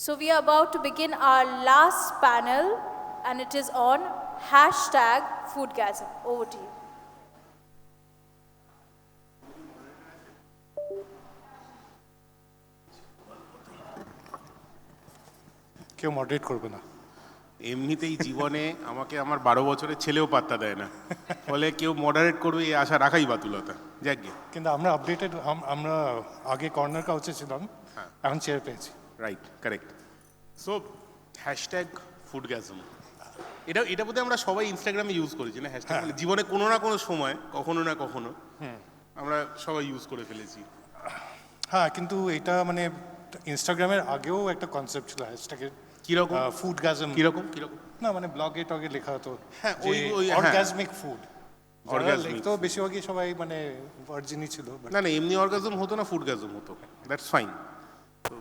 So we are about to begin our last panel, and it is on #Foodgasm. Over to you. কেউ moderate করবে না। এমনিতেই জীবনে আমাকে আমার 12 বছরের ছেলেও পাত্তা দেয় না, ফলে কেউ মডারেট করবে এই আশা রাখাই বাতুলতা। যাকে কিন্তু আমরা আপডেটেড, আমরা আগে কর্নার কাউচে ছিলাম, এখন চেয়ার পেয়েছি। Right, correct. সো #Foodgasm, এটা বোধহয় আমরা সবাই ইনস্টাগ্রামে ইউজ করেছি না হ্যাশট্যাগ, মানে জীবনে কোনো না কোনো সময় কখনো না কখনো আমরা সবাই ইউজ করে ফেলেছি। হ্যাঁ, কিন্তু এটা মানে ইনস্টাগ্রামের আগেও একটা কনসেপ্ট ছিল হ্যাশট্যাগের। কিরকম? ফুডগাজম। কিরকম? না মানে ব্লগে টগে লেখা হতো হ্যাঁ, ওই অর্গাজমিক ফুড। অর্গাজমিক তো বেশিরভাগই সবাই মানে ভার্জিনই ছিল। না না, এমনি অর্গাজম হতো না, ফুডগাজম হতো, দ্যাটস ফাইন। তো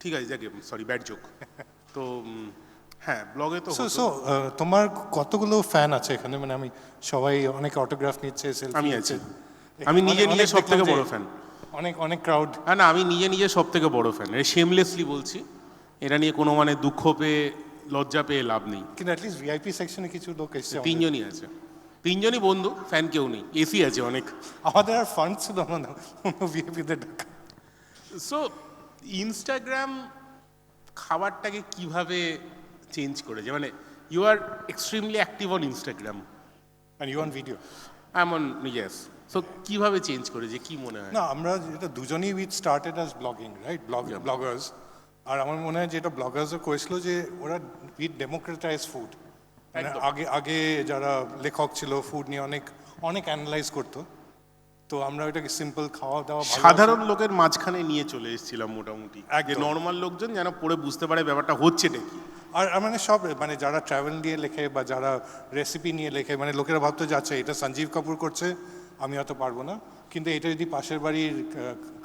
ঠিক আছে, যাকে সরি ব্যাড জোক। তো হ্যাঁ, ব্লগে তো সো তোমার কতগুলো ফ্যান আছে এখানে? মানে আমি সবাই অনেক অটোগ্রাফ নিচ্ছে, সেলফি আমি আছি, আমি নিজে সব থেকে বড় ফ্যান। অনেক ক্রাউড। হ্যাঁ না, আমি নিজে সব থেকে বড় ফ্যান, শেমলেসলি বলছি। এটা নিয়ে কোনো মানে দুঃখ পেয়ে লজ্জা পেয়ে লাভ নেই। কিন্তু অ্যাটলিস্ট ভিআইপি সেকশনে কিছু লোক এসেছে। 3 জনই আছে, 3 জনই বন্ধু, ফ্যান কেউ নেই, এসি আছে অনেক। আমাদের আর ফান্ড ছিল না ভিআইপিদের ডাকা। সো ইনস্টাগ্রাম খাবারটাকে কিভাবে চেঞ্জ করেছে? মানে you are extremely active on Instagram and you on video. I am on, yes. So কিভাবে চেঞ্জ করেছে কি মনে হয়? না, আমরা যেটা দুজনেই with started as blogging, right? Bloggers. আর আমার মনে হয় যেটা ব্লগার্সও করেছিল যে ওরা উইথ ডেমোক্রেটাইজ ফুড। মানে আগে যারা লেখক ছিল ফুড নিয়ে অনেক অ্যানালাইজ করতো, তো আমরা ওইটাকে সিম্পল খাওয়া দাওয়া সাধারণ লোকের মাঝখানে নিয়ে চলে এসেছিলাম মোটামুটি, যে নর্মাল লোকজন যেন পড়ে বুঝতে পারে ব্যাপারটা হচ্ছেটা কি। আর মানে সব মানে যারা ট্রাভেল নিয়ে লেখে বা যারা রেসিপি নিয়ে লেখে, মানে লোকেরা ভাবতো যে আচ্ছা এটা সঞ্জীব কাপুর করছে, আমি হয়তো পারবো না, কিন্তু এটা যদি পাশের বাড়ির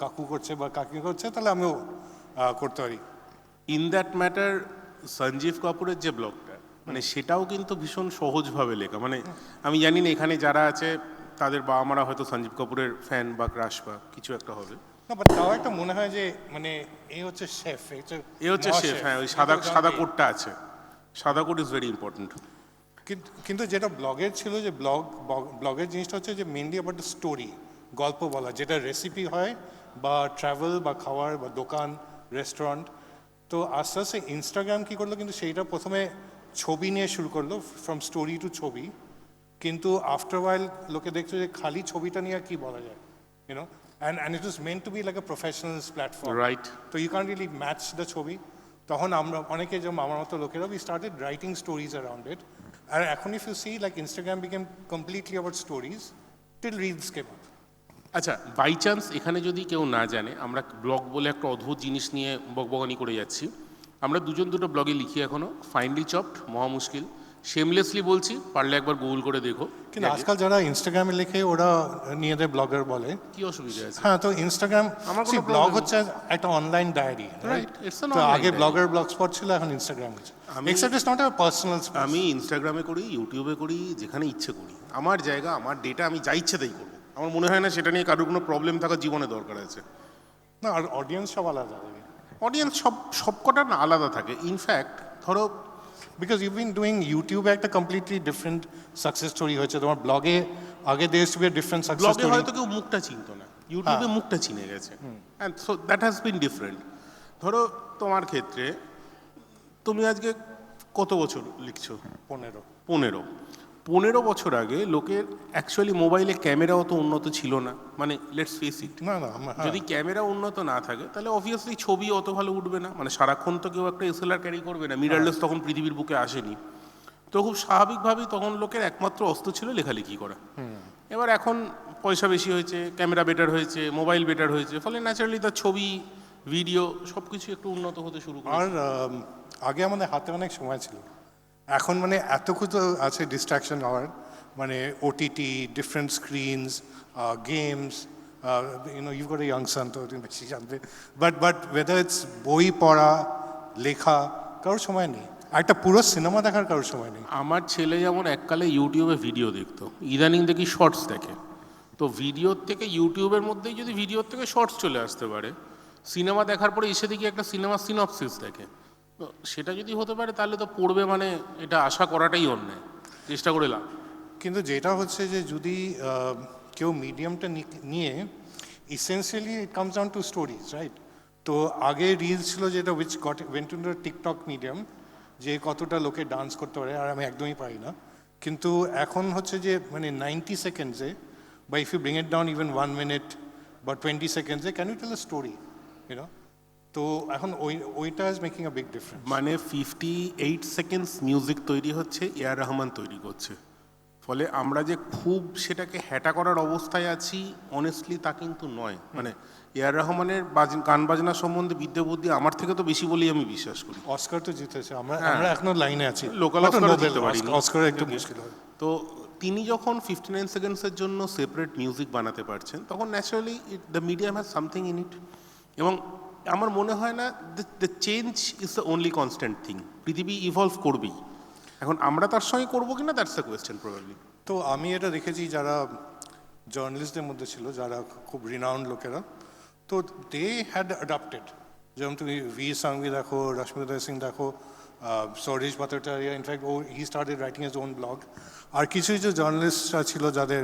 কাকু করছে বা কাকি করছে তাহলে আমিও করতে পারি। ইন দ্যাট ম্যাটার সঞ্জীব কাপুরের যে ব্লগটা, মানে সেটাও কিন্তু ভীষণ সহজভাবে লেখা। মানে আমি জানি না এখানে যারা আছে তাদের বাবা মারা হয়তো সঞ্জীব কাপুরের ফ্যান বা ক্রাশ বা কিছু একটা হবে না, বাট তাও একটা মনে হয় যে মানে এ হচ্ছে শেফ, এ হচ্ছে শেফ। হ্যাঁ, ওই সাদা কোটটা আছে, সাদা কোট ইজ ভেরি ইম্পর্টেন্ট। কিন্তু যেটা ব্লগের ছিল, যে ব্লগের জিনিসটা হচ্ছে যে মেনলি অ্যাবাউট দ্য স্টোরি, গল্প বলা, যেটা রেসিপি হয় বা ট্রাভেল বা খাওয়ার বা দোকান রেস্টুরেন্ট। তো আস্তে আস্তে ইনস্টাগ্রাম কী করলো, কিন্তু সেইটা প্রথমে ছবি নিয়ে শুরু করলো, ফ্রম স্টোরি টু ছবি। কিন্তু আফটার ওয়াইল লোকে দেখছো যে খালি ছবিটা নিয়ে আর কি বলা যায়, YONO, and it was meant to be like a professional platform, right? So you can't really match the ছবি। তখন আমরা অনেকে, যেমন আমার মতো লোকেরা, we started writing stories around it. আর এখন if you see, like Instagram became completely about stories till reels came up. আচ্ছা, বাই চান্স এখানে যদি কেউ না জানে, আমরা ব্লগ বলে একটা অদ্ভুত জিনিস নিয়ে বকবকানি করে যাচ্ছি। আমরা দুটো ব্লগে লিখি এখনো, ফাইনলি চপড, মহা মুশকিল, শেমলেসলি বলছি, পারলে একবার গুগল করে দেখো। কিন্তু আজকাল যারা ইনস্টাগ্রামে লেখে ওরা নিজেদের ব্লগার বলে, কি অসুবিধা আছে? হ্যাঁ, তো ইনস্টাগ্রাম ব্লগ হচ্ছে একটা অনলাইন ডায়েরি, রাইট? তো আগে ব্লগার ব্লগ স্পট ছিল, এখন ইনস্টাগ্রাম হচ্ছে। Except it's not a personal space. আমি ইনস্টাগ্রামে করি, ইউটিউবে করি, যেখানে ইচ্ছে করি, আমার জায়গা, আমার ডেটা, আমি যা ইচ্ছে তাই করবো। আমার মনে হয় না সেটা নিয়ে কারোর কোনো প্রবলেম থাকা জীবনে দরকার আছে। না, আর অডিয়েন্স সব আলাদা, অডিয়েন্স সবকটা না আলাদা থাকে। ইনফ্যাক্ট ধরো, বিকজ ইউ বিন ডুইং ইউটিউবে একটা কমপ্লিটলি ডিফারেন্ট সাকসেস স্টোরি হয়েছে, তোমার ব্লগে আগে there to be a different success story. ব্লগে হয়তো কেউ মুখটা চিনতো না, ইউটিউবে মুখটা চিনে গেছে, and so that has been different. ধরো তোমার ক্ষেত্রে, তুমি আজকে কত বছর লিখছো? 15 বছর আগে লোকের অ্যাকচুয়ালি মোবাইলে ক্যামেরা অত উন্নত ছিল না। মানে লেটস ফেস ইট, যদি ক্যামেরা উন্নত না থাকে তাহলে অবভিয়াসলি ছবি অত ভালো উঠবে না। মানে সারাক্ষণ তো কেউ একটা এসএলআর ক্যারি করবে না, মিররলেস তখন পৃথিবীর বুকে আসেনি। তো খুব স্বাভাবিকভাবেই তখন লোকের একমাত্র অস্ত্র ছিল লেখালেখি করা। এবার এখন পয়সা বেশি হয়েছে, ক্যামেরা বেটার হয়েছে, মোবাইল বেটার হয়েছে, ফলে ন্যাচারালি তার ছবি, ভিডিও সব কিছু একটু উন্নত হতে শুরু করে। আর আগে আমাদের হাতে অনেক সময় ছিল, এখন মানে এত কিছু আছে ডিস্ট্রাকশন হওয়ার, মানে OTT, different screens, games, you got a young son, তো বেশি জানবে। বাট ওয়েদার ইটস বই পড়া, লেখা, কারোর সময় নেই। একটা পুরো সিনেমা দেখার কারোর সময় নেই। আমার ছেলে যেমন এককালে ইউটিউবে ভিডিও দেখতো, ইদানিং দেখি শর্টস দেখে। তো ভিডিওর থেকে, ইউটিউবের মধ্যেই যদি ভিডিওর থেকে শর্টস চলে আসতে পারে, সিনেমা দেখার পরে এসে দেখি একটা সিনেমা সিনপসিস দেখে। তো সেটা যদি হতে পারে তাহলে তো পড়বে, মানে এটা আশা করাটাই অন্যায়, চেষ্টা করে লাভ। কিন্তু যেটা হচ্ছে যে যদি কেউ মিডিয়ামটা নিয়ে essentially it comes down to stories, right? তো আগে রিলস ছিল যেটা which got went to the TikTok medium, যে কতটা লোকে ডান্স করতে পারে, আর আমি একদমই পারি না। কিন্তু এখন হচ্ছে যে মানে 90 সেকেন্ডসে বা if you bring it down even 1 minute বা 20 সেকেন্ডসে can you tell a story, you know? তো এখন ওইটা is making a big difference. মানে 58 সেকেন্ডস মিউজিক তৈরি হচ্ছে, এআর রহমান তৈরি করছে, ফলে আমরা যে খুব সেটাকে হ্যাটা করার অবস্থায় আছি অনেস্টলি তা কিন্তু নয়। মানে এআর রহমানের গান বাজনা সম্বন্ধে বিদ্যা বুদ্ধি আমার থেকে তো বেশি বলেই আমি বিশ্বাস করি। অস্কার তো জিতেছে, আমরা এখনো লাইনে আছি। লোকাল অস্কার একটু মুশকিল হয়। তো তিনি যখন 59 সেকেন্ডসের জন্য সেপারেট মিউজিক বানাতে পারছেন, তখন naturally the medium has something in it. এবং আমার মনে হয় না the change is the only constant thing. পৃথিবী ইভলভ করবেই, এখন আমরা তার সঙ্গে করবো কিনা দ্যাটস দ্য কোয়েশ্চেন প্রবাবলি। তো আমি এটা দেখেছি যারা জার্নালিস্টদের মধ্যে ছিল, যারা খুব রিনাউন্ড লোকেরা, তো দে হ্যাড অ্যাডাপ্টেড। যেমন তুমি ভি সাংভি দেখো, রশ্মিতা সিং দেখো, Souresh Bhattacharya, in fact he started writing his own blog. আর কিছু কিছু জার্নালিস্টরা ছিল যাদের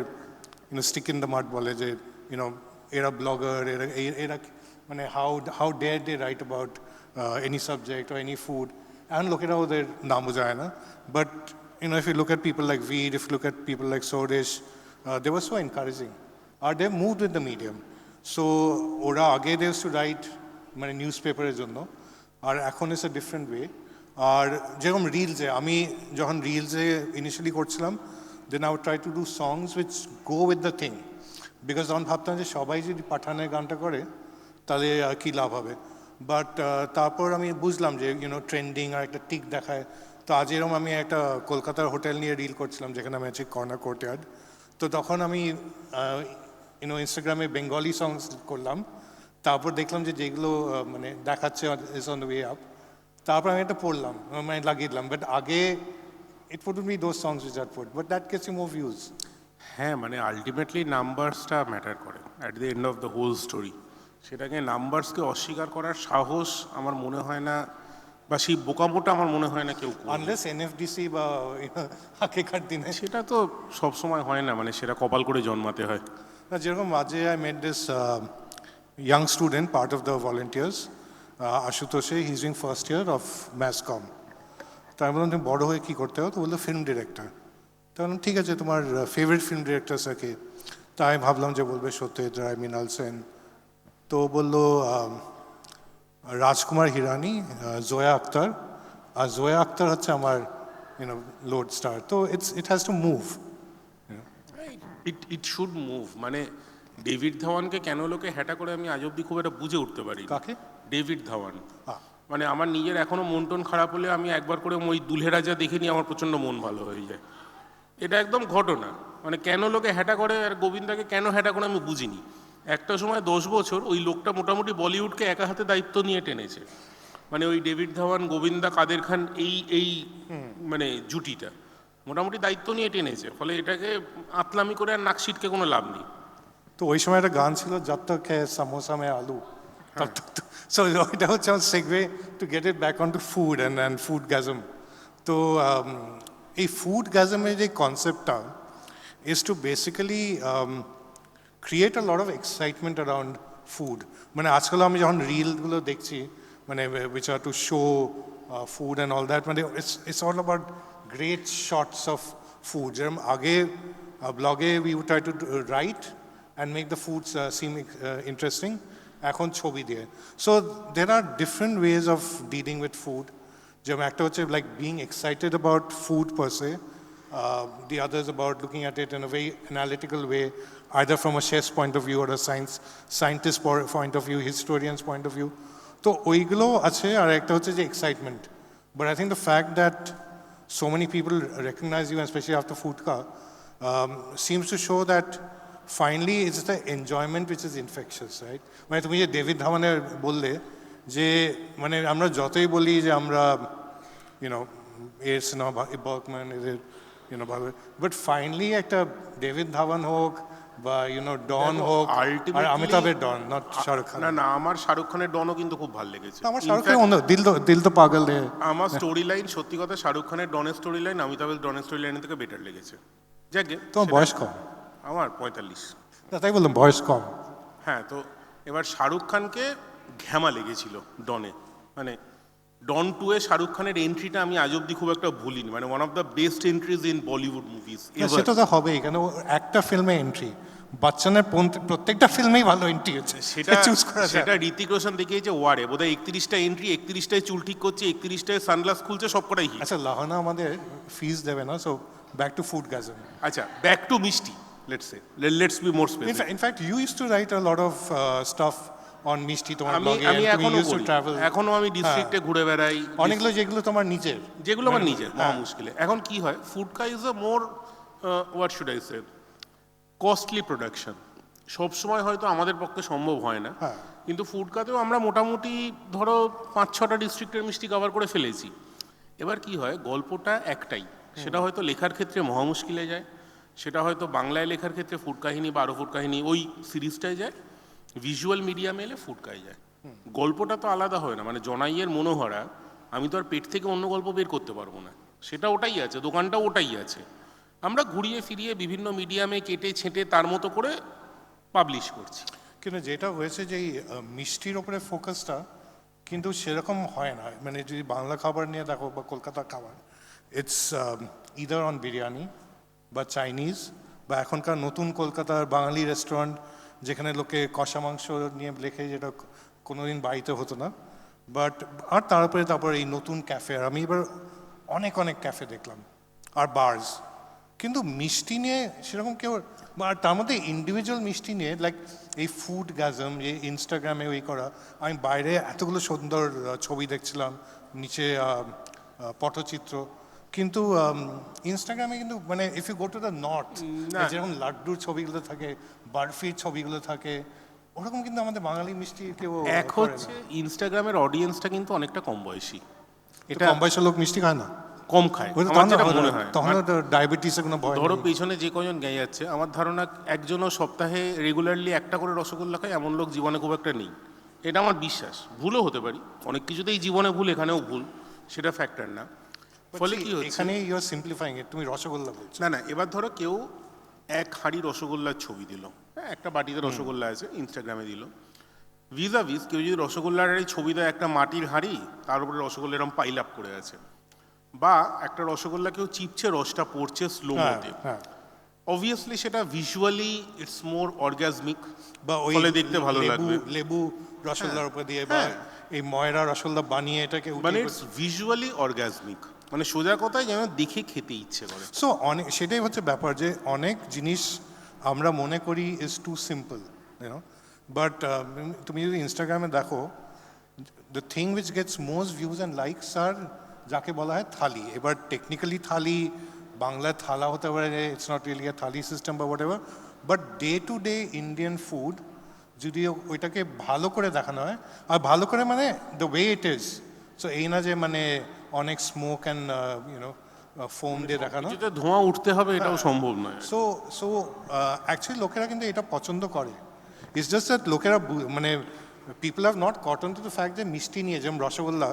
স্টিক ইন দ্য মাড বলে যে এরা ব্লগার, এরা মানে how dare they write about any subject or any food. এখন লোকেরা ওদের নামও যায় না, but if you look at people like Veer, if you look at people like Sodesh, they were so encouraging. Or they moved with the medium. So, ওরা আগে they used to write মানে নিউজপেপারের জন্য, আর এখন ইটস a different way. আর যেরকম রিলসে, আমি যখন রিলসে ইনিশিয়ালি করছিলাম, then I would try to do songs which go with the thing. Because তখন ভাবতাম যে সবাই যদি পাঠানের গানটা করে তাহলে কী লাভ হবে। বাট তারপর আমি বুঝলাম যে ট্রেন্ডিং আর একটা টিক দেখায়। তো আজ এরকম আমি একটা কলকাতার হোটেল নিয়ে রিল করছিলাম, যেখানে আমি আছি কর্নার কোর্টয়ার্ড। তো তখন আমি ইনস্টাগ্রামে বেঙ্গলি সংস করলাম, তারপর দেখলাম যে যেগুলো মানে দেখাচ্ছে is on the way up, তারপর আমি এটা পড়লাম, মানে লাগিয়ে দিলাম। বাট আগে it would be those songs which are put, but that gets you more views. হ্যাঁ, মানে আলটিমেটলি নাম্বারসটা ম্যাটার করে at the end of the whole story. সেটাকে নাম্বারসকে অস্বীকার করার সাহস আমার মনে হয় না, বা সেই বোকামোটা আমার মনে হয় না কেউ, আনলেস এনএফডিসি বা আগেকার দিনে। সেটা তো সবসময় হয় না, মানে সেটা কপাল করে জন্মাতে হয় না। যেরকম আজে I met this young student, part of the volunteers, Ashutoshe, he's doing first year of mass com. তো আমি বললাম তুমি বড় হয়ে কী করতে হবে? তো বললো ফিল্ম ডিরেক্টর। তো বললাম ঠিক আছে, তোমার ফেভারিট ফিল্ম ডিরেক্টর কে? তো আমি ভাবলাম যে বলবে সত্যজিৎ রায়, মৃণাল সেন। তো বললো রাজকুমার হিরানি, জোয়া আক্তার। আর জোয়া আক্তার হচ্ছে আমার লোড স্টার। তো it has to move, it should move. মানে ডেভিড ধাওয়ানকে কেন লোকে হ্যাটা করে আমি আজ অব্দি খুব একটা বুঝে উঠতে পারি। কাকে? ডেভিড ধাওয়ান। মানে আমার নিজের এখনো মন টন খারাপ হলে আমি একবার করে ওই দুলহে রাজা দেখে নিয়ে আমার প্রচণ্ড মন ভালো হয়ে যায়। এটা একদম ঘটনা। মানে কেন লোকে হ্যাটা করে আর গোবিন্দাকে কেন হ্যাটা করে আমি বুঝিনি। একটা সময় 10 বছর ওই লোকটা মোটামুটি বলিউডকে একা হাতে দায়িত্ব নিয়ে টেনেছে। মানে ওই ডেভিড ধাওয়ান, গোবিন্দা, কাদের খান, এই মানে জুটিটা মোটামুটি দায়িত্ব নিয়ে টেনেছে। ফলে এটাকে আতলামি করে আর নাক ছিটকে কোনো লাভ নেই। তো ওই সময় একটা গান ছিল, যত তক হ্যায় সামোসা মে আলু। সো এটা হচ্ছে আমার segue to get it back on to food and Foodgasm. তো এই ফুডগ্যাজমের যে কনসেপ্টটা is to basically create a lot of excitement around food. মানে আজকাল আমি যখন রিলগুলো দেখছি, মানে which are to show food and all that, মানে it's all about great shots of food. যেরকম আগে ব্লগে we would try to write and make the foods seem interesting. এখন ছবি দিয়ে। So there are different ways of dealing with food. যেমন একটা হচ্ছে like being excited about food per se. The other is about looking at it in a very analytical way, either from a chef's point of view or a scientist point of view, historian's point of view. তো ওইগুলো আছে, আর একটা হচ্ছে যে excitement. But I think the fact that so many people recognize you, especially after Foodka, seems to show that finally it's the enjoyment which is infectious, right? মানে তুমি যে David ধাওয়ানের বললে যে মানে আমরা যতই বলি যে আমরা এর সিনেমা বার্কম্যান এদের ভালো, বাট ফাইনালি একটা ডেভিড ধাওয়ান হোক বা ডন হোক, আর ultimately- অমিতাভের Don, not Shahrukh Khan. না আমার শাহরুখ খানের ডনও কিন্তু খুব ভালো লেগেছে। আমার শাহরুখ খানের অন্য দিল তো পাগল হে। আমার স্টোরি লাইন সত্যি কথা শাহরুখ খানের ডনের স্টোরি লাইন অমিতাভের ডনের স্টোরি লাইনের থেকে বেটার লেগেছে। যাকে তোমার বয়স কম। আমার 45। তাই বললাম বয়স কম। হ্যাঁ, তো এবার শাহরুখ খানকে ঘ্যামা লেগেছিল ডনে, মানে ডন 2 এ শাহরুখ খানের এন্ট্রিটা আমি আজ অব্দি খুব একটা ভুলিনি, মানে one of the best entries in Bollywood movies. সেটা তো হবেই, কেন একটা ফিল্মে এন্ট্রি, বচ্চনের প্রত্যেকটা ফিল্মেই ভালো এন্ট্রি হচ্ছে, সেটা চুজ করা যায়। সেটা ঋতিক রোশন দেখিয়েছে ওয়ারে, বোধহয় 31টা এন্ট্রি, 31টায় চুল ঠিক করছে, 31টায় সানগ্লাস খুলছে, সবকটাই হিট। আচ্ছা, লাহানা আমাদের ফিস দেবে না, সো ব্যাক টু ফুডগাজম। আচ্ছা, back to mishti, let's be more specific. In fact you use to write a lot of stuff on mishti তোমার আমি ব্লগে, আমি তুমি এখনো ইউজ টু করি, ট্রাভেল। এখনো আমি ডিস্ট্রিক্টে ঘুরে বেড়াই, অনেকগুলো যেগুলো তোমার নিজের, যেগুলো আমার নিজের, মহা মুশকিলে। এখন কি হয়, Foodka is a more what should I say, costly production. সবসময় হয়তো আমাদের পক্ষে সম্ভব হয় না, কিন্তু ফুডকাতেও আমরা মোটামুটি ধরো 5-6টা ডিস্ট্রিক্টের মিষ্টি কভার করে ফেলেছি। এবার কি হয়, গল্পটা একটাই, সেটা হয়তো লেখার ক্ষেত্রে মহা মুশকিলে যায়, সেটা হয়তো বাংলায় লেখার ক্ষেত্রে ফুড কাহিনী বা আরো ফুড কাহিনী ওই সিরিজটায় যায়, ভিজুয়াল মিডিয়ামে এলে ফুডকায় যায়। গল্পটা তো আলাদা হয় না, মানে জনাইয়ের মনোহরা আমি তো আর পেট থেকে অন্য গল্প বের করতে পারবো না, সেটা ওটাই আছে, দোকানটা ওটাই আছে। আমরা ঘুরিয়ে ফিরিয়ে বিভিন্ন মিডিয়ামে কেটে ছেঁটে তার মতো করে পাবলিশ করছি। কিন্তু যেটা হয়েছে যে এই মিষ্টির ওপরে ফোকাসটা কিন্তু সেরকম হয় না, মানে যদি বাংলা খাবার নিয়ে দেখো বা কলকাতার খাবার, ইটস ইদার অন বিরিয়ানি বা চাইনিজ, বা এখনকার নতুন কলকাতার বাঙালি রেস্টুরেন্ট যেখানে লোকে কষা মাংস নিয়ে লেখে, যেটা কোনোদিন বাড়িতে হতো না। বাট আর তারপরে এই নতুন ক্যাফে, আর আমি এবার অনেক ক্যাফে দেখলাম আর বার্স, কিন্তু মিষ্টি নিয়ে সেরকম কেউ, আর তার মধ্যে ইন্ডিভিজুয়াল মিষ্টি নিয়ে লাইক এই ফুডগাজম, যে ইনস্টাগ্রামে ওই করা, আমি বাইরে এতগুলো সুন্দর ছবি দেখছিলাম, নিচে পটচিত্র, কিন্তু ইনস্টাগ্রামে কিন্তু মানে if you go to the north, যেরকম লাড্ডুর ছবিগুলো থাকে, বরফির ছবিগুলো থাকে, ওরকম কিন্তু আমাদের বাঙালি মিষ্টি কেউ এক হচ্ছে ইনস্টাগ্রামের অডিয়েন্সটা কিন্তু অনেকটা কম বয়সী, এটা কম বয়সের লোক মিষ্টি খায় না, কম খায়, আমার যেটা মনে হয়। তখন ডায়াবেটিসের কোনো ভয় ধরো নেই। পেছনে যে কজন গেয়ে যাচ্ছে, আমার ধারণা একজনও সপ্তাহে রেগুলারলি একটা করে রসগোল্লা খায় এমন লোক জীবনে খুব একটা নেই, এটা আমার বিশ্বাস। ভুলও হতে পারি, অনেক কিছুতেই জীবনে ভুল, এখানেও ভুল, সেটা ফ্যাক্টর না। ফলে কি হচ্ছে, এখানে ইউ আর সিম্পলিফাইং ইট, তুমি রসগোল্লা বলছো। না এবার ধরো কেউ এক হাঁড়ি রসগোল্লার ছবি দিল, হ্যাঁ একটা বাটিতে রসগোল্লা আছে, ইনস্টাগ্রামে দিল, ভিজ কেউ যদি রসগোল্লার এই ছবি দেয় একটা মাটির হাঁড়ি, তার উপরে রসগোল্লা এরকম পাইল আপ করে আছে, বা একটা রসগোল্লা কেউ চিপছে, রসটা পড়ছে স্লো মোতে, অবভিয়াসলি সেটা ভিজুয়ালি ইটস মোর অর্গাজমিক, বা ওই ফলে দেখতে ভালো লাগবে। লেবু রসগোল্লার উপর দিয়ে, বা এই ময়রা রসগোল্লা বানিয়ে এটাকে মানে ইটস ভিজুয়ালি অর্গাজমিক, মানে সোজা কথায় যেন দেখে খেতে ইচ্ছে করে। সো অনেক, সেটাই হচ্ছে ব্যাপার, যে অনেক জিনিস আমরা মনে করি is too simple, you know, but তুমি যদি ইনস্টাগ্রামে দেখো, the thing which gets most views and likes আর যাকে বলা হয় থালি। এবার টেকনিক্যালি থালি বাংলায় থালা হতে পারে, it's not really a thali system বা what, but day to day Indian food যদি ওইটাকে ভালো করে দেখানো হয়, আর ভালো করে মানে the way it is, so এই না যে মানে অনেক স্মোক অ্যান্ড ইউনো ফোম দিয়ে দেখানো, যেটা ধোঁয়া উঠতে হবে এটাও সম্ভব নয়। সো অ্যাকচুয়ালি লোকেরা কিন্তু এটা পছন্দ করে, ইটস জাস্ট দ্যাট লোকেরা মানে people have not cotton to the fact যে মিষ্টি নিয়ে, যেমন রসগোল্লা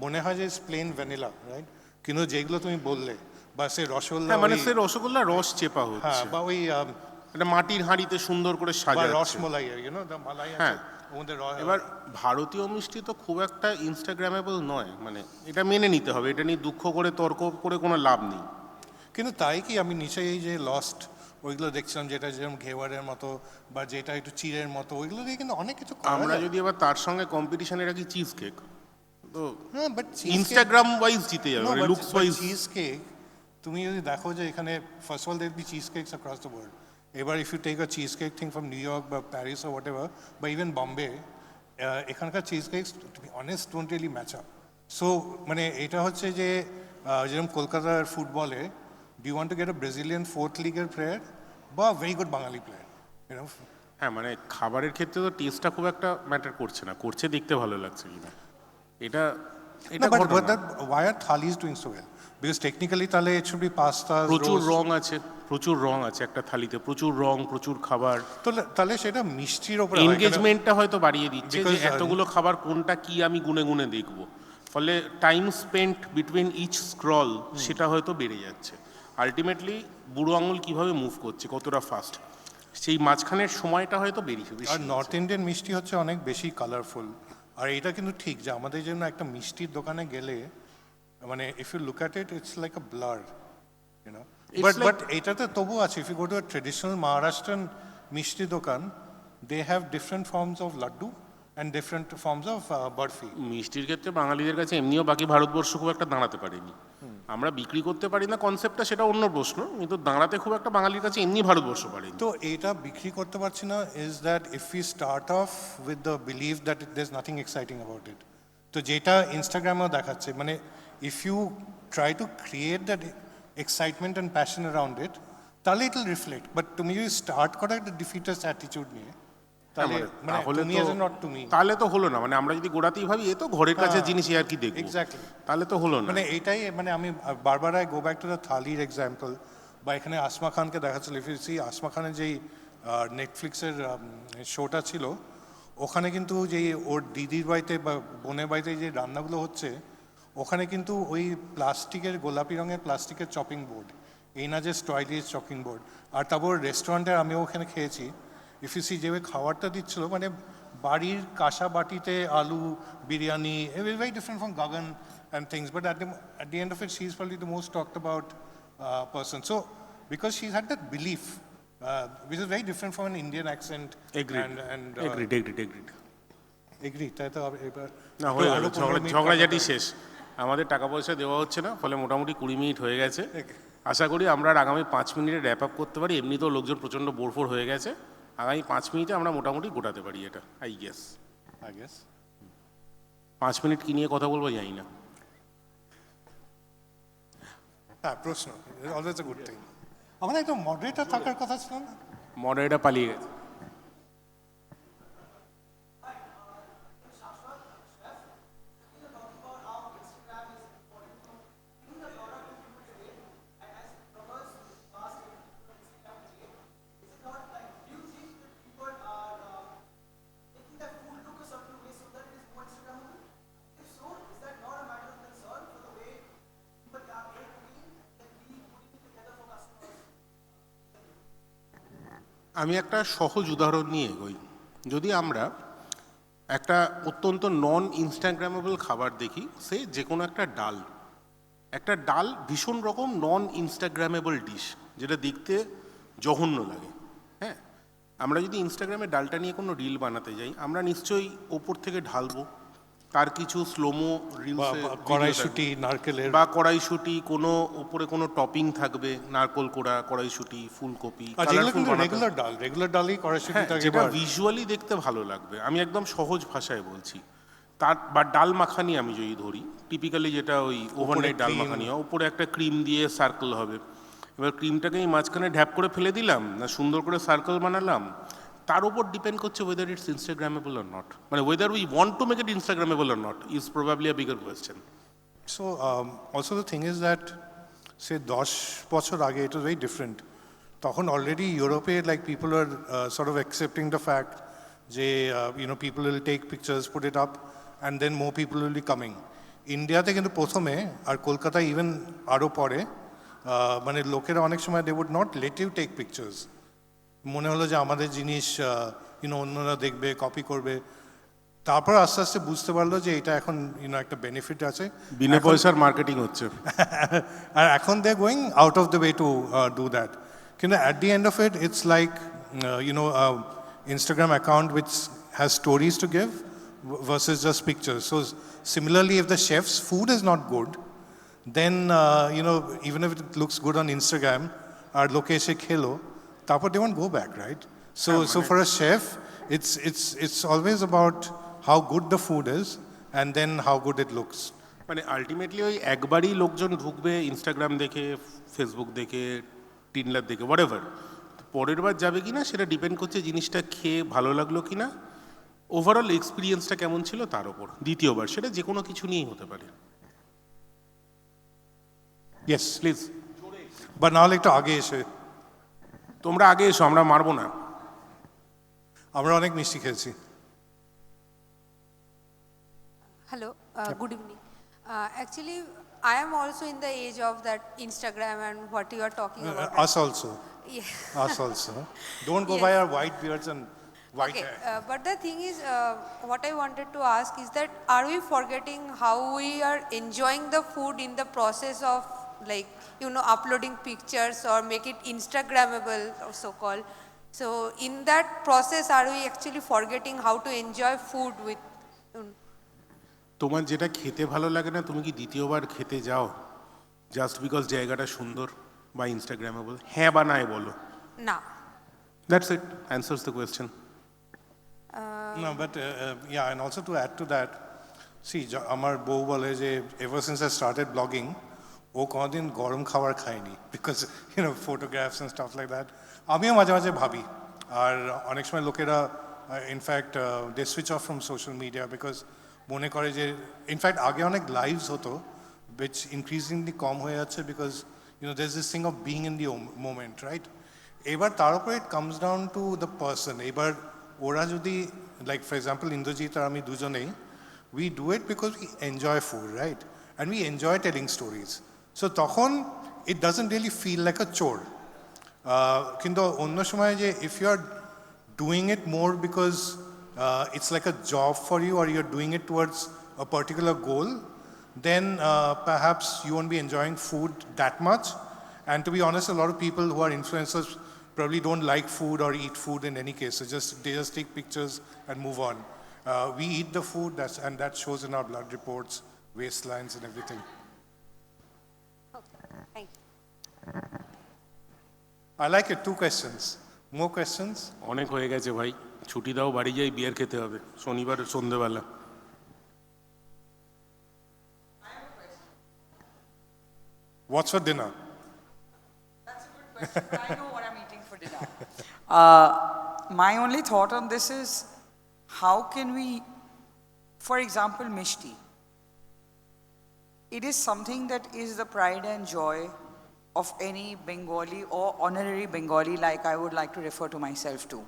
মনে হয় যে ইটস প্লেন ভ্যানিলা, রাইট, কিন্তু যেগুলো তুমি বললে, বা সে রসগোল্লা, মানে সে রসগোল্লা রস চেপা হচ্ছে, বা ওই একটা মাটির হাঁড়িতে সুন্দর করে সাজা, রসমলাই, ইউনো দ্য মালাই আছে ওদের। এবার ভারতীয় মিষ্টি তো খুব একটা ইনস্টাগ্রামেবল নয়, মানে এটা মেনে নিতে হবে, এটা নিয়ে দুঃখ করে তর্ক করে কোনো লাভ নেই। কিন্তু তাই কি আমি নিচে এই যে লস্ট ওইগুলো দেখছিলাম, যেটা যেরকম ঘেওয়ারের মতো বা যেটা একটু চিড়ের মতো, ওইগুলো দিয়ে কিন্তু অনেক কিছু আমরা যদি এবার তার সঙ্গে কম্পিটিশনে রাখি চিজ কেক, তো বাট ইনস্টাগ্রাম ওয়াইজ জিতে যাবে, লুকস ওয়াইজ। চিজ কেক তুমি যদি দেখো যে এখানে first all there be cheese cakes across the world, এবার if you take a cheese cake thing from New York বা প্যারিস or whatever, বা ইভেন বম্বে, এখানকার cheese cakes to be honest don't really match up. So মানে এটা হচ্ছে যে যেরকম কলকাতার ফুটবলে, do you want to get a Brazilian fourth লিগের প্লেয়ার বা very good Bengali player, you know? হ্যাঁ, মানে খাবারের ক্ষেত্রে তো টেস্টটা খুব একটা ম্যাটার করছে না, করছে দেখতে ভালো লাগছে কিনা, এটা but why are thalis doing so well? Because technically তাহলে it should be pasta, প্রচুর roast. রং আছে, প্রচুর রং আছে একটা থালিতে, প্রচুর রং, প্রচুর খাবার। তাহলে সেটা মিষ্টির ওপরে এনগেজমেন্টটা হয়তো বাড়িয়ে দিচ্ছে যে এতগুলো খাবার কোনটা কি আমি গুনে গুনে দেখবো, ফলে time spent between each scroll সেটা হয়তো বেড়ে যাচ্ছে। আলটিমেটলি বুড়ো আঙুল কিভাবে মুভ করছে, কতটা ফাস্ট, সেই মাঝখানের সময়টা হয়তো বেরিয়ে। আর নর্থ ইন্ডিয়ান মিষ্টি হচ্ছে অনেক বেশি কালারফুল। আর এটা কিন্তু ঠিক যে আমাদের জন্য একটা মিষ্টির দোকানে গেলে মানে if you look at it it's like a blur, you know. But এটাতে তবু আছে, if you go to a traditional Maharashtrian mishti dokan, they have different forms of laddu and different forms of barfi. মিষ্টির ক্ষেত্রে বাঙালিদের কাছে এমনিও বাকি ভারতবর্ষ খুব একটা দাঁড়াতে পারেনি। আমরা বিক্রি করতে পারি না কনসেপ্টটা, সেটা অন্য প্রশ্ন, কিন্তু দাঁড়াতে খুব একটা বাঙালির কাছে এমনি ভারতবর্ষ পারেনি। তো এটা বিক্রি করতে পারছি না is that if you start off with the believe that there is nothing exciting about it, তো যেটা ইনস্টাগ্রামেও দেখাচ্ছে, মানে if you try to create that excitement and passion around it, তাহলে ইট উইল রিফ্লেক্ট। বাট তুমি যদি start করো একটা ডিফিটার্স অ্যাটিটিউড নিয়ে, তাহলে তো হলো না। মানে আমরা যদি গোড়াতেই ভাবি এ তো ঘরের কাছে জিনিস, আর কি দেখবো, এক্স্যাক্টলি, তাহলে তো হলো না। মানে এইটাই, মানে আমি বারবার I go back to the থালির এক্সাম্পল, বা এখানে আসমা খানকে দেখাচ্ছিল। ইফ ইউ সি আসমা খানের যেই নেটফ্লিক্সের শোটা ছিল, ওখানে কিন্তু যেই ওর দিদির বাড়িতে বা বোনের বাড়িতে যে রান্নাগুলো হচ্ছে, ওখানে কিন্তু ওই প্লাস্টিকের, গোলাপি রঙের প্লাস্টিকের চপিং বোর্ড, এই না যে স্টাইলিশ চপিং বোর্ড। আর তারপর রেস্টুরেন্টে আমিও ওখানে খেয়েছি, ইফ ইউ সি যেভাবে খাবারটা দিচ্ছিল, মানে বাড়ির কাঁসা বাটিতে আলু biryani, it was very different from Gagan and things, but at the end of it, she is probably the most talked about person. So, because she's had that belief, which is very different from an Indian accent. Agreed. Agreed. তাই তো এবার না হয়ে গেল, ঝগড়াঝাটি শেষ। আমাদের টাকা পয়সা দেওয়া হচ্ছে না, ফলে মোটামুটি 20 মিনিট হয়ে গেছে। আশা করি আমরা আর আগামী 5 মিনিটে র্যাপ আপ করতে পারি। এমনিতেও লোকজন প্রচণ্ড বোরফোর হয়ে গেছে, আগামী 5 মিনিটে আমরা মোটামুটি গোটাতে পারি এটা, আই গেস। 5 মিনিট কি নিয়ে কথা বলবো জানি না। হ্যাঁ, প্রশ্ন অলওয়েজ আ গুড থিং। আমাদের একটা মডারেটর থাকার কথা ছিল না? মডারেটর পালিয়ে গেছে। আমি একটা সহজ উদাহরণ নিয়ে এগোই। যদি আমরা একটা অত্যন্ত নন ইনস্টাগ্রামেবল খাবার দেখি, সে যে কোনো একটা ডাল ভীষণ রকম নন ইনস্টাগ্রামেবল ডিশ, যেটা দেখতে জঘন্য লাগে। হ্যাঁ, আমরা যদি ইনস্টাগ্রামে ডালটা নিয়ে কোনো রিল বানাতে যাই, আমরা নিশ্চয়ই ওপর থেকে ঢালবো, তার কিছু স্লোমো রিলস, কড়াইশুঁটি, নারকেলের বা কড়াইশুঁটি, কোনো উপরে কোনো টপিং থাকবে, নারকোল কোড়া, কড়াইশুঁটি, ফুলকপি, রেগুলার ডালই কড়াইশুঁটি থাকে, যেটা ভিজুয়ালি দেখতে ভালো লাগবে। আমি একদম সহজ ভাষায় বলছি। তার বা ডাল মাখানি আমি যদি ধরি, টিপিক্যালি যেটা ওই ওভারনাইট ডাল মাখানি হয়, উপরে একটা ক্রিম দিয়ে সার্কেল হবে। এবার ক্রিমটাকে আমি মাঝখানে ঢ্যাপ করে ফেলে দিলাম, না সুন্দর করে সার্কেল বানালাম, তার উপর ডিপেন্ড করছে whether it's Instagrammable or not. মানে whether we want to make it Instagrammable or not is probably a bigger question. So also the thing is that say 10 বছর আগে ইট ওয়াজ ভেরি ডিফারেন্ট। তখন already ইউরোপে like people are sort of accepting the fact যে people will take pictures, put it up, and then more people will be coming. ইন্ডিয়াতে কিন্তু প্রথমে, আর কলকাতায় even আরও পরে, মানে লোকেরা অনেক সময় they would not let you take pictures. মনে হলো যে আমাদের জিনিস অন্যরা দেখবে, কপি করবে। তারপর আস্তে আস্তে বুঝতে পারলো যে এটা এখন একটা বেনিফিট আছে, বিনা পয়সার মার্কেটিং হচ্ছে, আর এখন they going out of the way to do that. কিন্তু at the end of it it's like Instagram account which has stories to give versus just pictures. So similarly, if the chef's food is not good, then even if it looks good on Instagram, আর লোকে এসে খেলো, তারপর they won't go back, right? So for a chef, it's always about how good the food is and then how good it looks. মানে ultimately ওই একবারই লোকজন ঢুকবে Instagram দেখে, ফেসবুক দেখে, টিনলার দেখে, হোয়াটএভার, পরের বার যাবে কিনা সেটা ডিপেন্ড করছে জিনিসটা খেয়ে ভালো লাগলো কিনা, ওভারঅল এক্সপিরিয়েন্সটা কেমন ছিল তার উপর। দ্বিতীয়বার সেটা যে কোনো কিছু নিয়েই হতে পারে। ইয়েস প্লিজ, বা নাহলে একটু আগে এসে তোমরা আগে এসো, আমরা মারবো না। আমরা অনেক মিষ্টি খেয়েছি। Hello, good evening. Actually, I am also in the age of that Instagram and what you are talking about. Us also. Yeah. Us also. Don't go Yes. by our white beards and white Okay, hair. but the thing is, what I wanted to ask is that are we forgetting how we are enjoying the food in the process of, like, uploading pictures or make it Instagrammable or so called? So in that process, are we actually forgetting how to enjoy food with? তোমার যেটা খেতে ভালো লাগে না, তুমি কি দ্বিতীয়বার খেতে যাও জাস্ট বিকজ জায়গাটা সুন্দর বা ইনস্টাগ্রামেবল? হ্যাঁ বা নাই বলো। না। That's it, answers the question. No, but yeah, and also to add to that, see, আমার বউ বলে যে ever since I started blogging, ও কোনোদিন গরম খাবার খায়নি, because photographs and stuff like that. আমিও মাঝে মাঝে ভাবি, আর অনেক সময় লোকেরা in fact they switch off from social media because মনে করে যে ইনফ্যাক্ট আগে অনেক লাইভস হতো which increasingly কম হয়ে যাচ্ছে because there's this thing of being in the moment, right? এবার তার উপরে it comes down to the person. এবার ওরা যদি, like for example ইন্দ্রজিৎ আর আমি দুজনেই, we do it because we enjoy food, right? And we enjoy telling stories. So তখন it doesn't really feel like a chore. কিন্তু অন্য সময় যে if you are doing it more because it's like a job for you or you're doing it towards a particular goal, then perhaps you won't be enjoying food that much. And to be honest, a lot of people who are influencers probably don't like food or eat food in any case. So they just take pictures and move on. We eat the food, and that shows in our blood reports, waistlines and everything. Okay, thank you. I like it. 2 questions. More questions? অনেক হয়ে গেছে ভাই, ছুটি দাও, বাড়ি যাই, বিয়ার খেতে হবে শনিবার সন্ধেবেলা। What's for dinner? That's a good question. I know what I'm eating for dinner. My only thought on this is, how can we, for example, mishti. It is something that is the pride and joy of any Bengali or honorary Bengali, like I would like to refer to myself to.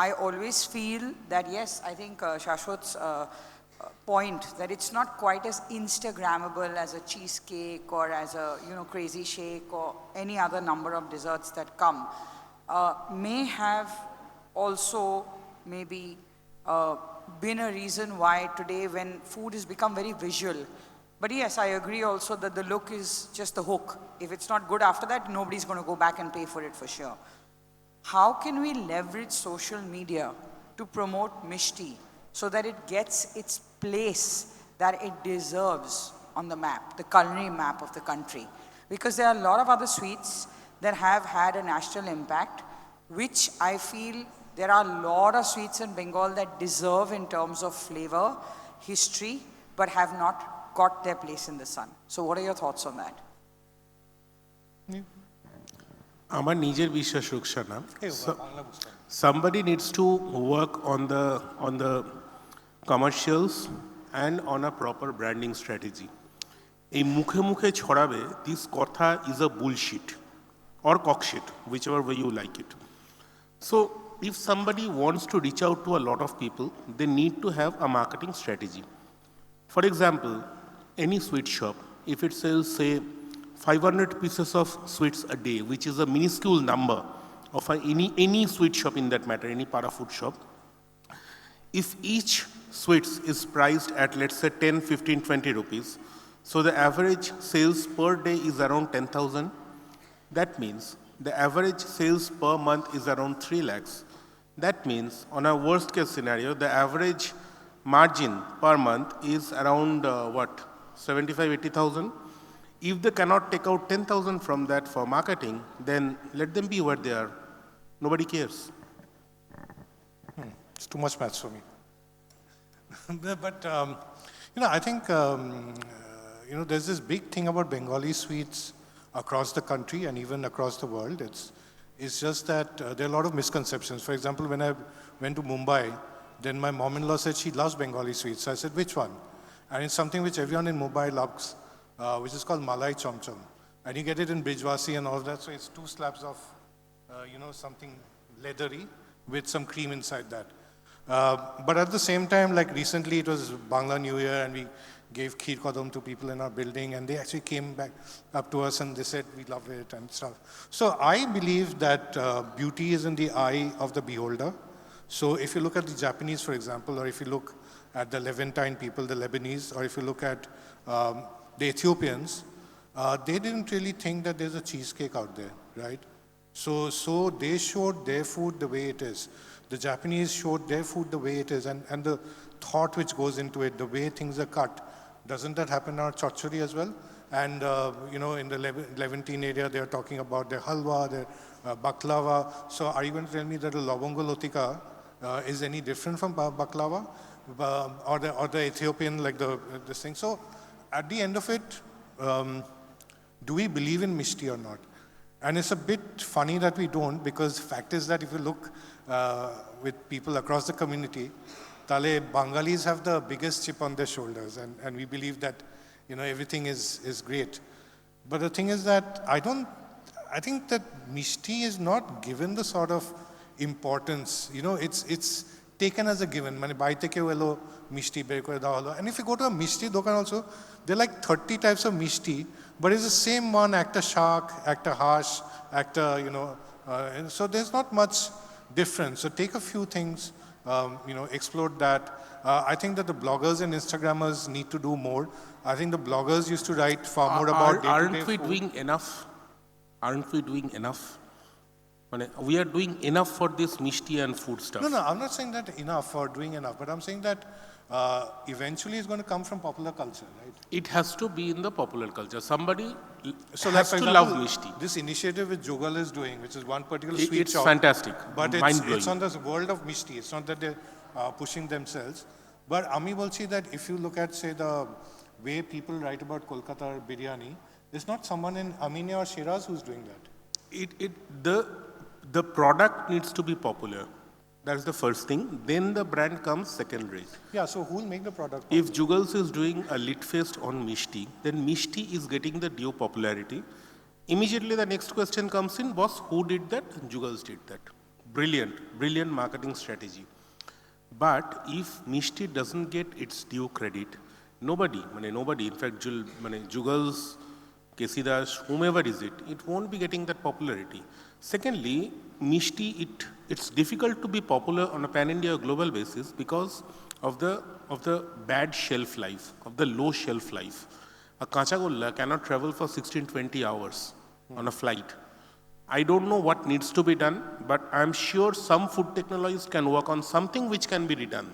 I always feel that, yes, I think Shashwat's point that it's not quite as Instagrammable as a cheesecake or as a crazy shake or any other number of desserts that come, may have also maybe been a reason why today when food has become very visual. But yes, I agree also that the look is just the hook. If it's not good after that, nobody's going to go back and pay for it for sure. How can we leverage social media to promote mishti so that it gets its place that it deserves on the map, the culinary map of the country? Because there are a lot of other sweets that have had a national impact, which I feel there are a lot of sweets in Bengal that deserve in terms of flavor, history, but have not got their place in the sun. So what are your thoughts on that? আমার নিজের বিশ্বাস Rukhsana, somebody needs to work on the commercials and on a proper branding strategy. এই মুখে মুখে ছড়াবে this কথা is a bullshit or cockshit, whichever way you like it. So if somebody wants to reach out to a lot of people, they need to have a marketing strategy. For example, any sweet shop, if it sells, say, 500 pieces of sweets a day, which is a minuscule number of any sweet shop in that matter, any para food shop, if each sweets is priced at, let's say, 10, 15, 20 rupees, so the average sales per day is around 10,000. That means the average sales per month is around 3 lakhs. That means, on a worst case scenario, the average margin per month is around 75, 80,000. If they cannot take out 10,000 from that for marketing, then let them be where they are. Nobody cares. It's too much maths for me. But I think there's this big thing about Bengali sweets across the country and even across the world. It's just that there are a lot of misconceptions. For example, when I went to Mumbai, then my mom-in-law said she loves Bengali sweets. So I said, which one? And it's something which everyone in Mumbai loves, which is called Malai Chom Chom. And you get it in Brijwasi and all that, so it's 2 slabs of something leathery with some cream inside that. But at the same time, like recently it was Bangla New Year and we gave Kheer Kadam to people in our building and they actually came back up to us and they said, we love it and stuff. So I believe that beauty is in the eye of the beholder. So if you look at the Japanese, for example, or if you look at the Levantine people, the Lebanese, or if you look at the Ethiopians, they didn't really think that there's a cheesecake out there, right? So they showed their food the way it is. The Japanese showed their food the way it is, and the thought which goes into it, the way things are cut. Doesn't that happen in our chachuri as well? And in the Levantine area, they are talking about their halwa, their baklava. So are you going to tell me that the lobongo lotika is any different from baklava, or the Ethiopian, like this thing? So at the end of it, do we believe in mishti or not? And it's a bit funny that we don't, because the fact is that if you look with people across the community, Tale Bengalis have the biggest chip on their shoulders, and we believe that everything is great. But the thing is that I think that mishti is not given the sort of importance. It's taken as a given. Mane baite ke elo mishti ber kore dawa holo. And if you go to a mishti dokan also, there are like 30 types of mishti, but it's the same one, actor shark, actor harsh, actor, so there's not much difference. So take a few things, explore that. I think that the bloggers and Instagrammers need to do more. I think the bloggers used to write far more about day-to-day Aren't we food. doing enough? Aren't we doing enough? We are doing enough for this mishti and food stuff. No, I'm not saying that enough or doing enough, but I'm saying that eventually it's going to come from popular culture, right? It has to be in the popular culture. Somebody So has for to example, love mishti. This initiative which Jugal is doing, which is one particular sweet It's shop. fantastic, But mind-blowing. it's on the world of mishti. It's not that they're pushing themselves. But Ami will see that if you look at, say, the way people write about Kolkata biryani, it's not someone in Aminia or Shiraz who's doing that. The product needs to be popular. That's the first thing. Then the brand comes secondary. Yeah, so who'll make the product? If Jugals is doing a lit fest on mishti, then mishti is getting the due popularity. Immediately the next question comes in, boss, who did that? Jugals did that. Brilliant marketing strategy. But if mishti doesn't get its due credit, nobody, in fact, Jugals, Kesidas, whomever is it won't be getting that popularity. Secondly, mishti, it's difficult to be popular on a pan-India global basis because of the bad shelf life, of the low shelf life. A kachagolla cannot travel for 16-20 hours on a flight. I don't know what needs to be done, but I'm sure some food technologists can work on something which can be redone.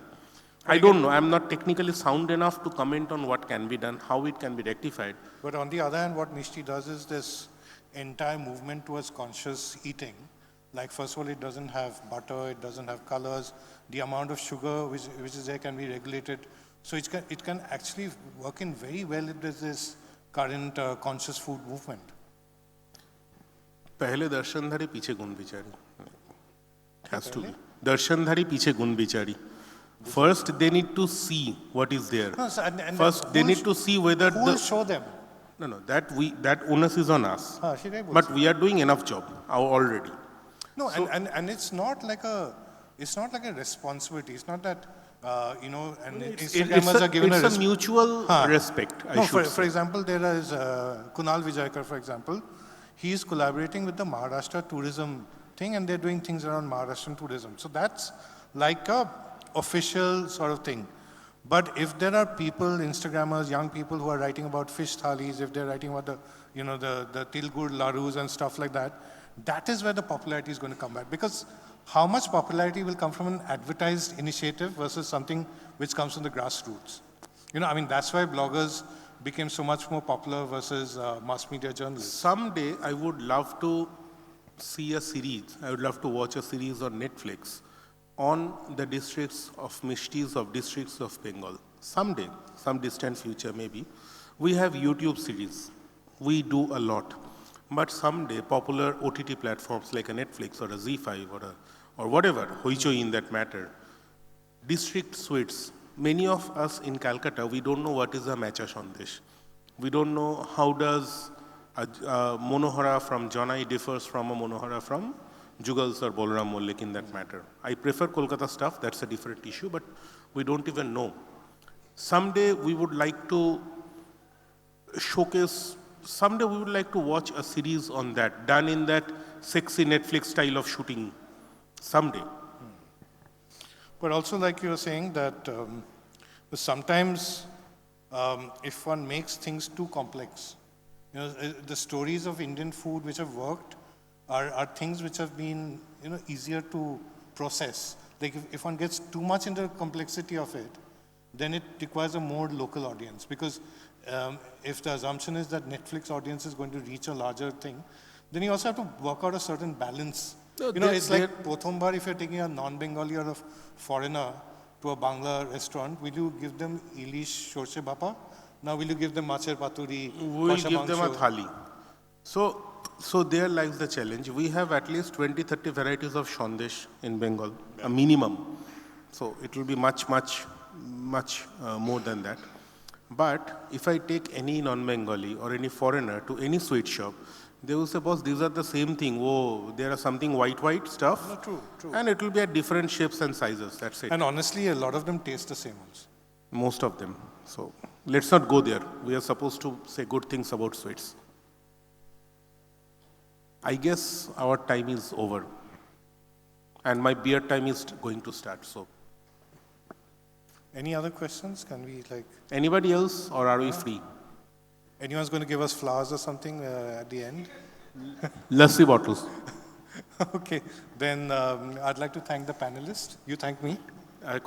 I don't know. I'm not technically sound enough to comment on what can be done, how it can be rectified. But on the other hand, what mishti does is this entire movement towards conscious eating. Like, first of all, it doesn't have butter, it doesn't have colors. The amount of sugar which is there can be regulated. So it can actually work in very well if there's this current conscious food movement. पहले दर्शनधारी पीछे गुण बिचारी. Has to be. दर्शनधारी पीछे गुण बिचारी. First, they need to see what is there. No, so, and First, they need to see whether who will show them? No, that onus is on us. But we are doing enough job already. No, so, and it's not like a responsibility. It's not that and Instagrammers are given it's a mutual respect. For example, there is Kunal Vijaykar, for example. He is collaborating with the Maharashtra tourism thing, and they're doing things around Maharashtrian tourism. So that's like a official sort of thing. But if there are people, Instagrammers, young people who are writing about fish thalis, if they're writing about the tilgur larus and stuff like that, that is where the popularity is going to come back. Because how much popularity will come from an advertised initiative versus something which comes from the grassroots? That's why bloggers became so much more popular versus mass media journalists. Someday, I would love to see a series. I would love to watch a series on Netflix on the districts of mishtis of districts of Bengal. Someday, some distant future maybe. We have YouTube series. We do a lot. But someday, popular OTT platforms like a Netflix or a Z5 or whatever, Hoichoi in that matter, district suites. Many of us in Calcutta, we don't know what is a macha sandesh. We don't know how does a monohara from Janai differs from a monohara from Jugals or Bolram Mollik in that matter. I prefer Kolkata stuff, that's a different issue, but we don't even know. Someday we would like to showcase, someday we would like to watch a series on that, done in that sexy Netflix style of shooting. Someday. But also, like you were saying, that sometimes if one makes things too complex, the stories of Indian food which have worked are things which have been easier to process. Like if one gets too much into the complexity of it, then it requires a more local audience. Because if the assumption is that Netflix audience is going to reach a larger thing, then you also have to work out a certain balance. No, It's like Prothombar, if you're taking a non-Bengali or a foreigner to a Bangla restaurant, will you give them Ilish Shorshe Bapa? Now will you give them Macher Paturi? We will give them a thali. So there lies the challenge. We have at least 20-30 varieties of Shandesh in Bengal, a minimum. So it will be much more than that. But if I take any non-Bengali or any foreigner to any sweet shop, they will say, boss, these are the same thing. Oh, there are something white stuff. No, true. And it will be at different shapes and sizes. That's it. And honestly, a lot of them taste the same also. Most of them. So let's not go there. We are supposed to say good things about sweets. I guess our time is over. And my beer time is going to start. So, any other questions? Can we anybody else, or are we free? Anyone's going to give us flowers or something at the end? Lassi bottles. Okay, then I'd like to thank the panelists. You thank me.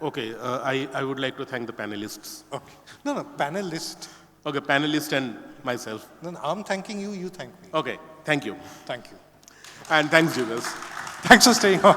Okay, I would like to thank the panelists. Okay. No, panelist. Okay, panelist and myself. No, I'm thanking you, you thank me. Okay, thank you. Thank you. And thanks, Jugal. Thanks for staying on.